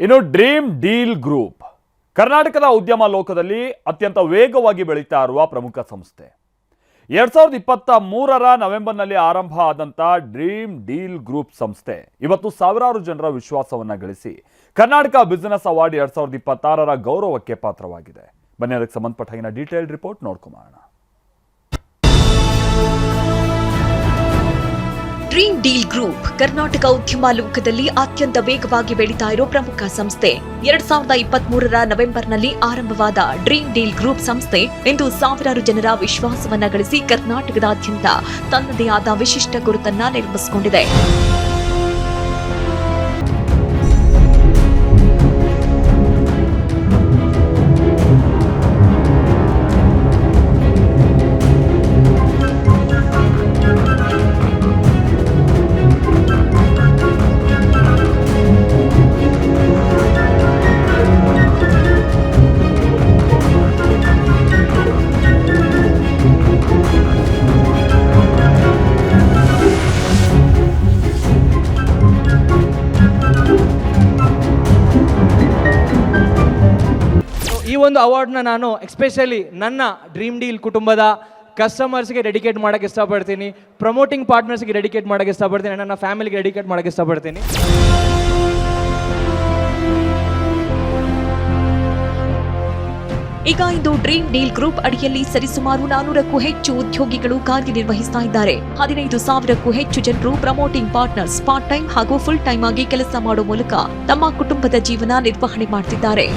ಇನ್ನು dream deal group ಕರ್ನಾಟಕದ ಉದ್ಯಮ ಲೋಕದಲ್ಲಿ ಅತ್ಯಂತ ವೇಗವಾಗಿ ಬೆಳೀತಾ ಇರುವ ಪ್ರಮುಖ ಸಂಸ್ಥೆ. 2023ರ ನವೆಂಬರ್ನಲ್ಲಿ ಆರಂಭ ಆದಂಥ ಡ್ರೀಮ್ ಡೀಲ್ ಗ್ರೂಪ್ ಸಂಸ್ಥೆ ಇವತ್ತು ಸಾವಿರಾರು ಜನರ ವಿಶ್ವಾಸವನ್ನ ಗಳಿಸಿ ಕರ್ನಾಟಕ ಬಿಸಿನೆಸ್ ಅವಾರ್ಡ್ 2026ರ ಗೌರವಕ್ಕೆ ಪಾತ್ರವಾಗಿದೆ. ಬನ್ನಿ ಅದಕ್ಕೆ ಸಂಬಂಧಪಟ್ಟ ಹಾಗಿನ ಡೀಟೇಲ್ಡ್ ರಿಪೋರ್ಟ್ ನೋಡ್ಕೊಳ್ಳೋಣ. ಡ್ರೀಮ್ ಡೀಲ್ ಗ್ರೂಪ್ ಕರ್ನಾಟಕ ಉದ್ಯಮ ಲೋಕದಲ್ಲಿ ಅತ್ಯಂತ ವೇಗವಾಗಿ ಬೆಳೀತಾ ಇರೋ ಪ್ರಮುಖ ಸಂಸ್ಥೆ. 2023ರ ನವೆಂಬರ್ನಲ್ಲಿ ಆರಂಭವಾದ ಡ್ರೀಮ್ ಡೀಲ್ ಗ್ರೂಪ್ ಸಂಸ್ಥೆ ಇಂದು ಸಾವಿರಾರು ಜನರ ವಿಶ್ವಾಸವನ್ನ ಗಳಿಸಿ ಕರ್ನಾಟಕದಾದ್ಯಂತ ತನ್ನದೇ ಆದ ವಿಶಿಷ್ಟ ಗುರುತನ್ನ ನಿರ್ಮಿಸಿಕೊಂಡಿದೆ. ಈ ಒಂದು ಅವಾರ್ಡ್ನ ನಾನು ಎಸ್ಪೆಷಲಿ ನನ್ನ ಡ್ರೀಮ್ ಡೀಲ್ ಕುಟುಂಬದ ಕಸ್ಟಮರ್ಸ್ಗೆ ಡೆಡಿಕೇಟ್ ಮಾಡೋಕ್ಕೆ ಇಷ್ಟಪಡ್ತೀನಿ, ಪ್ರಮೋಟಿಂಗ್ ಪಾರ್ಟ್ನರ್ಸ್ಗೆ ಡೆಡಿಕೇಟ್ ಮಾಡೋಕ್ಕೆ ಇಷ್ಟಪಡ್ತೀನಿ, ನನ್ನ ಫ್ಯಾಮಿಲಿಗೆ ಡೆಡಿಕೇಟ್ ಮಾಡೋಕ್ಕೆ ಇಷ್ಟಪಡ್ತೀನಿ. ಈಗ ಇಂದು ಡ್ರೀಮ್ ಡೀಲ್ ಗ್ರೂಪ್ ಅಡಿಯಲ್ಲಿ ಸರಿಸುಮಾರು 400ಕ್ಕೂ ಹೆಚ್ಚು ಉದ್ಯೋಗಿಗಳು ಕಾರ್ಯನಿರ್ವಹಿಸ್ತಾ ಇದ್ದಾರೆ. 15,000ಕ್ಕೂ ಹೆಚ್ಚು ಜನರು ಪ್ರಮೋಟಿಂಗ್ ಪಾರ್ಟ್ನರ್ಸ್ ಪಾರ್ಟ್ ಟೈಮ್ ಹಾಗೂ ಫುಲ್ ಟೈಮ್ ಆಗಿ ಕೆಲಸ ಮಾಡುವ ಮೂಲಕ ತಮ್ಮ ಕುಟುಂಬದ ಜೀವನ ನಿರ್ವಹಣೆ ಮಾಡುತ್ತಿದ್ದಾರೆ.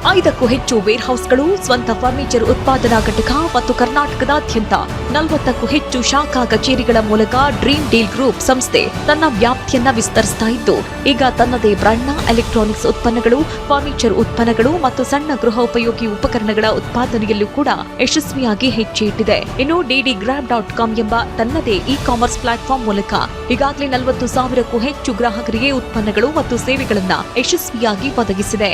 5ಕ್ಕೂ ಹೆಚ್ಚು ವೇರ್ ಹೌಸ್ಗಳು, ಸ್ವಂತ ಫರ್ನಿಚರ್ ಉತ್ಪಾದನಾ ಘಟಕ ಮತ್ತು ಕರ್ನಾಟಕದಾದ್ಯಂತ 40ಕ್ಕೂ ಹೆಚ್ಚು ಶಾಖಾ ಕಚೇರಿಗಳ ಮೂಲಕ ಡ್ರೀಮ್ ಡೀಲ್ ಗ್ರೂಪ್ ಸಂಸ್ಥೆ ತನ್ನ ವ್ಯಾಪ್ತಿಯನ್ನ ವಿಸ್ತರಿಸ್ತಾ ಇದ್ದು ಈಗ ತನ್ನದೇ ಬ್ರ್ಯಾಂಡ್ನ ಎಲೆಕ್ಟ್ರಾನಿಕ್ಸ್ ಉತ್ಪನ್ನಗಳು, ಫರ್ನಿಚರ್ ಉತ್ಪನ್ನಗಳು ಮತ್ತು ಸಣ್ಣ ಗೃಹೋಪಯೋಗಿ ಉಪಕರಣಗಳ ಉತ್ಪಾದನೆಯಲ್ಲೂ ಕೂಡ ಯಶಸ್ವಿಯಾಗಿ ಹೆಜ್ಜೆ ಇಟ್ಟಿದೆ. ಇನ್ನು ddgrab.com ಎಂಬ ತನ್ನದೇ ಇ ಕಾಮರ್ಸ್ ಪ್ಲಾಟ್ಫಾರ್ಮ್ ಮೂಲಕ ಈಗಾಗಲೇ 40,000ಕ್ಕೂ ಹೆಚ್ಚು ಗ್ರಾಹಕರಿಗೆ ಉತ್ಪನ್ನಗಳು ಮತ್ತು ಸೇವೆಗಳನ್ನ ಯಶಸ್ವಿಯಾಗಿ ಒದಗಿಸಿದೆ.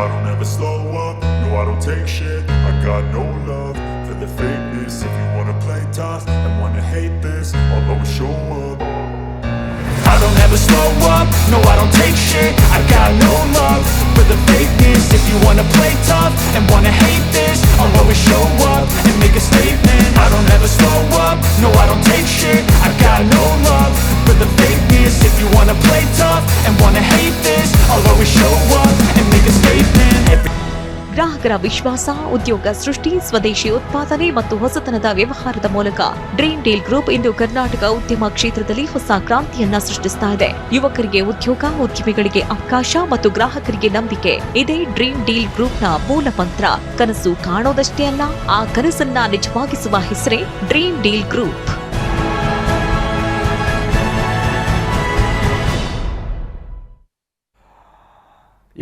I don't ever slow up, no I don't take shit. I got no love for the fakeness. If you wanna play tough and wanna hate this, I'll always show up. I don't ever slow up, no I don't take shit. I got no love for the fakeness. If you wanna play tough and wanna hate this, I'll always show up and make a statement. I don't ever slow up, no I don't take shit. I got no love for the fakeness. If you wanna play tough and wanna hate this, I'll always show up and make a statement. ಗ್ರಾಹಕರ ವಿಶ್ವಾಸ, ಉದ್ಯೋಗ ಸೃಷ್ಟಿ, ಸ್ವದೇಶಿ ಉತ್ಪಾದನೆ ಮತ್ತು ಹೊಸತನದ ವ್ಯವಹಾರದ ಮೂಲಕ dream deal group ಇಂದು ಕರ್ನಾಟಕ ಉದ್ಯಮ ಕ್ಷೇತ್ರದಲ್ಲಿ ಹೊಸ ಕ್ರಾಂತಿಯನ್ನ ಸೃಷ್ಟಿಸ್ತಾ ಇದೆ. ಯುವಕರಿಗೆ ಉದ್ಯೋಗ, ಉದ್ಯಮಿಗಳಿಗೆ ಅವಕಾಶ ಮತ್ತು ಗ್ರಾಹಕರಿಗೆ ನಂಬಿಕೆ ಇದೇ ಡ್ರೀಮ್ ಡೀಲ್ ಗ್ರೂಪ್ನ ಮೂಲ ಮಂತ್ರ. ಕನಸು ಕಾಣೋದಷ್ಟೇ ಅಲ್ಲ, ಆ ಕನಸನ್ನ ನಿಜವಾಗಿಸುವ ಹೆಸರೇ ಡ್ರೀಮ್ ಡೀಲ್ ಗ್ರೂಪ್.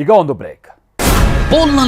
ಈಗ ಒಂದು ಬ್ರೇಕ್.